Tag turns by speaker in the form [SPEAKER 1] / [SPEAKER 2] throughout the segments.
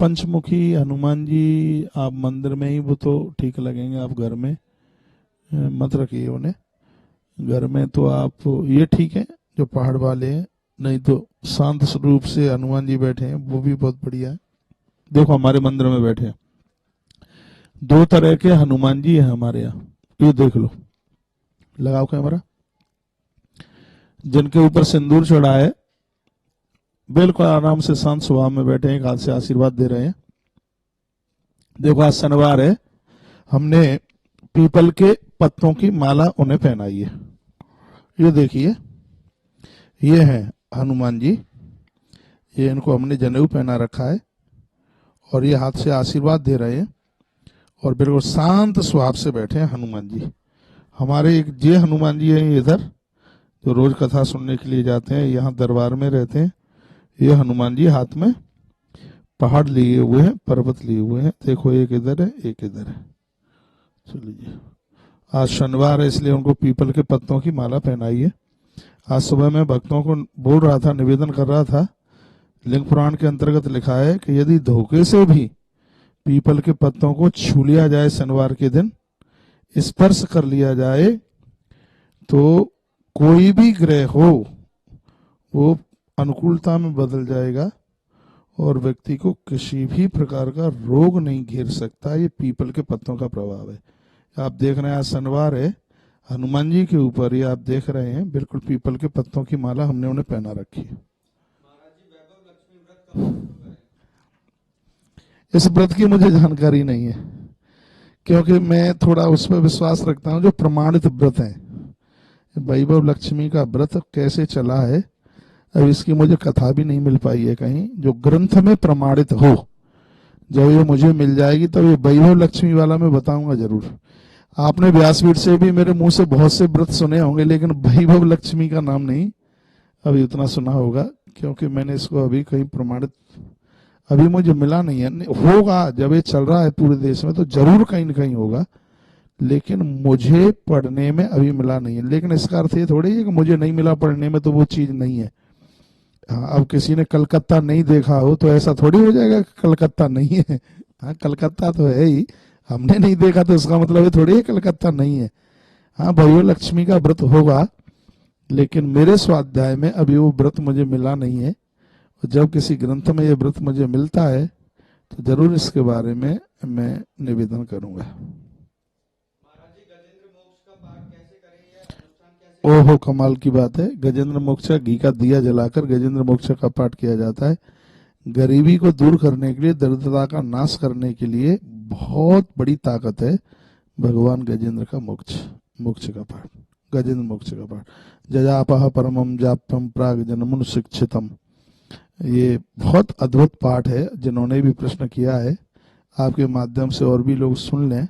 [SPEAKER 1] पंचमुखी हनुमान जी आप मंदिर में ही वो तो ठीक लगेंगे, आप घर में मत रखिए उन्हें। घर में तो आप ये ठीक है जो पहाड़ वाले हैं, नहीं तो शांत स्वरूप से हनुमान जी बैठे हैं वो भी बहुत बढ़िया है। देखो हमारे मंदिर में बैठे हैं, दो तरह के हनुमान जी हैं हमारे यहाँ, ये देख लो, लगाओ कैमरा। जिनके ऊपर सिंदूर चढ़ा है, बिल्कुल आराम से शांत स्वभाव में बैठे हैं, एक हाथ से आशीर्वाद दे रहे हैं। देखो आज शनिवार है, हमने पीपल के पत्तों की माला उन्हें पहनाई है। ये देखिए, ये है हनुमान जी, ये इनको हमने जनेऊ पहना रखा है और ये हाथ से आशीर्वाद दे रहे हैं और बिल्कुल शांत स्वभाव से बैठे हैं हनुमान जी। हमारे एक जे हनुमान जी हैं इधर, जो रोज कथा सुनने के लिए जाते हैं, यहाँ दरबार में रहते हैं। ये हनुमान जी हाथ में पहाड़ लिए हुए हैं, पर्वत लिए हुए हैं। देखो एक इधर है, एक इधर है। चलिए, आज शनिवार है इसलिए उनको पीपल के पत्तों की माला पहनाई है। आज सुबह मैं भक्तों को बोल रहा था, निवेदन कर रहा था, लिंग पुराण के अंतर्गत लिखा है कि यदि धोखे से भी पीपल के पत्तों को छू लिया जाए, शनिवार के दिन स्पर्श कर लिया जाए, तो कोई भी ग्रह हो वो अनुकूलता में बदल जाएगा और व्यक्ति को किसी भी प्रकार का रोग नहीं घेर सकता। ये पीपल के पत्तों का प्रभाव है। आप देख रहे हैं आज शनिवार है, हनुमान जी के ऊपर ये आप देख रहे हैं बिल्कुल पीपल के पत्तों की माला हमने उन्हें पहना रखी है। इस व्रत की मुझे जानकारी नहीं है, क्योंकि मैं थोड़ा उस पर विश्वास रखता हूँ जो प्रमाणित व्रत है। वैभव लक्ष्मी का व्रत कैसे चला है, अब इसकी मुझे कथा भी नहीं मिल पाई है कहीं जो ग्रंथ में प्रमाणित हो। जब ये मुझे मिल जाएगी तब ये वैभव लक्ष्मी वाला मैं बताऊंगा जरूर। आपने व्यासपीठ से भी मेरे मुंह से बहुत से व्रत सुने होंगे, लेकिन वैभव लक्ष्मी का नाम नहीं अभी उतना सुना होगा, क्योंकि मैंने इसको अभी कहीं प्रमाणित अभी मुझे मिला नहीं है। होगा, जब ये चल रहा है पूरे देश में तो जरूर कहीं न कहीं होगा, लेकिन मुझे पढ़ने में अभी मिला नहीं है। लेकिन इसका अर्थ ये थोड़ी है कि मुझे नहीं मिला पढ़ने में तो वो चीज नहीं है। हाँ, अब किसी ने कलकत्ता नहीं देखा हो तो ऐसा थोड़ी हो जाएगा कि कलकत्ता नहीं है। हाँ, कलकत्ता तो है ही, हमने नहीं देखा तो इसका मतलब ये थोड़ी है कलकत्ता नहीं है। हाँ, वैभव लक्ष्मी का व्रत होगा, लेकिन मेरे स्वाध्याय में अभी वो व्रत मुझे मिला नहीं है। और जब किसी ग्रंथ में ये व्रत मुझे मिलता है तो जरूर इसके बारे में मैं निवेदन करूंगा। ओहो, कमाल की बात है। गजेंद्र मोक्ष का घी का दिया जलाकर गजेंद्र मोक्ष का पाठ किया जाता है। गरीबी को दूर करने के लिए, दरिद्रता का नाश करने के लिए बहुत बड़ी ताकत है भगवान गजेंद्र का मोक्ष मोक्ष का पाठ, गजेंद्र मोक्ष का पाठ। जजापह परमम जाप्यम प्राग जन्मुन शिक्षितम, ये बहुत अद्भुत पाठ है। जिन्होंने भी प्रश्न किया है, आपके माध्यम से और भी लोग सुन लें,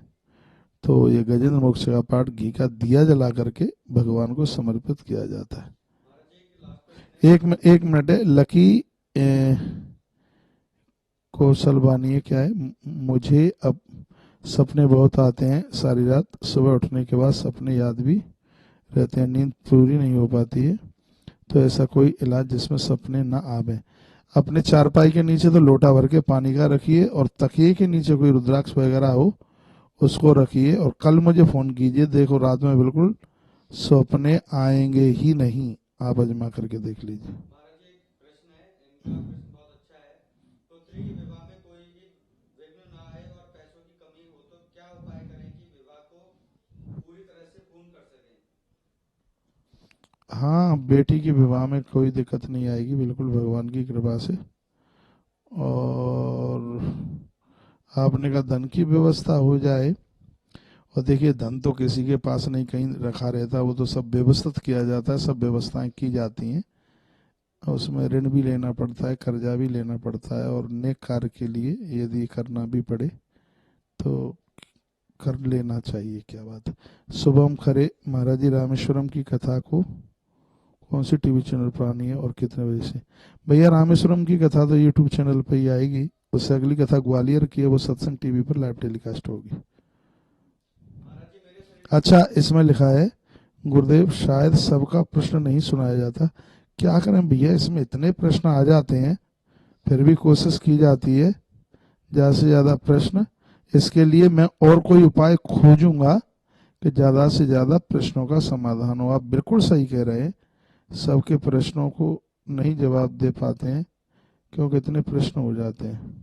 [SPEAKER 1] तो ये गजेंद्र मोक्ष का पाठ घी का दिया जला करके भगवान को समर्पित किया जाता है। एक मिनट है, लकी कौशलवानी है क्या है, मुझे अब सपने बहुत आते हैं सारी रात, सुबह उठने के बाद सपने याद भी रहते हैं, नींद पूरी नहीं हो पाती है, तो ऐसा कोई इलाज जिसमें सपने ना आवे। अपने चारपाई के नीचे तो लोटा भर के पानी का रखिए और तकिए के नीचे कोई रुद्राक्ष वगैरह हो उसको रखिए और कल मुझे फोन कीजिए। देखो रात में बिल्कुल सपने आएंगे ही नहीं, आप आजमा करके देख लीजिए। हाँ, बेटी के विवाह में कोई दिक्कत नहीं आएगी, बिल्कुल भगवान की कृपा से। और आपने कहा धन की व्यवस्था हो जाए, और देखिए धन तो किसी के पास नहीं कहीं रखा रहता, वो तो सब व्यवस्थित किया जाता है, सब व्यवस्थाएं की जाती हैं। उसमें ऋण भी लेना पड़ता है, कर्जा भी लेना पड़ता है, और नेक कार्य के लिए यदि करना भी पड़े तो कर लेना चाहिए। क्या बात है। शुभम खरे महाराज जी रामेश्वरम की कथा को कौन सी टीवी चैनल पर आनी है और कितने बजे से? भैया रामेश्वरम की कथा तो यूट्यूब चैनल पर ही आएगी, उससे अगली कथा ग्वालियर की है, वो सत्संग टीवी पर लाइव टेलीकास्ट होगी। अच्छा, इसमें लिखा है गुरुदेव शायद सबका प्रश्न नहीं सुनाया जाता, क्या करें भैया, इसमें इतने प्रश्न आ जाते हैं, फिर भी कोशिश की जाती है ज्यादा से ज्यादा प्रश्न। इसके लिए मैं और कोई उपाय खोजूंगा कि ज्यादा से ज्यादा प्रश्नों का समाधान हो। आप बिल्कुल सही कह रहे हैं, सबके प्रश्नों को नहीं जवाब दे पाते हैं क्योंकि इतने प्रश्न हो जाते हैं।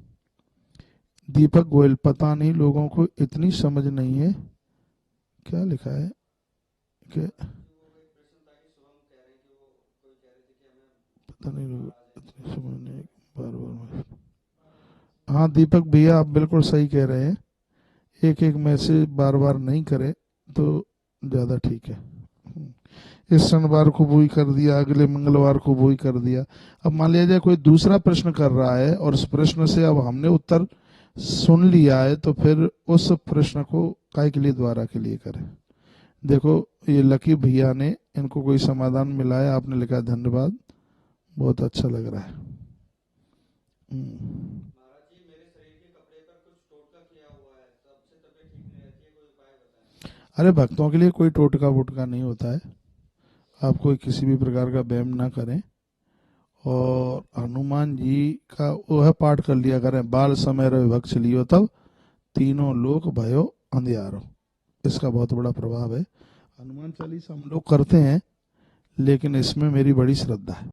[SPEAKER 1] दीपक गोयल, पता नहीं लोगों को इतनी समझ नहीं है। क्या लिखा है कि पता नहीं लोग इतनी समझ नहीं, बार बार। हाँ दीपक भैया, आप बिल्कुल सही कह रहे हैं, एक एक मैसेज बार बार नहीं करें तो ज़्यादा ठीक है। इस शनिवार को वही कर दिया, अगले मंगलवार को वही कर दिया। अब मान लिया जाए कोई दूसरा प्रश्न कर रहा है और उस प्रश्न से अब हमने उत्तर सुन लिया है, तो फिर उस प्रश्न को काय के लिए दोबारा के लिए करें। देखो ये लकी भैया ने, इनको कोई समाधान मिला है, आपने लिखा धन्यवाद, बहुत अच्छा लग रहा है। अरे भक्तों के लिए कोई टोटका वोटका नहीं होता है, आप कोई किसी भी प्रकार का वहम ना करें। और हनुमान जी का वह पाठ कर लिया करें, बाल समय रहे भक्ष लियो तब तीनों लोक भयो अंधियारो। इसका बहुत बड़ा प्रभाव है। हनुमान चालीसा हम लोग करते हैं, लेकिन इसमें मेरी बड़ी श्रद्धा है।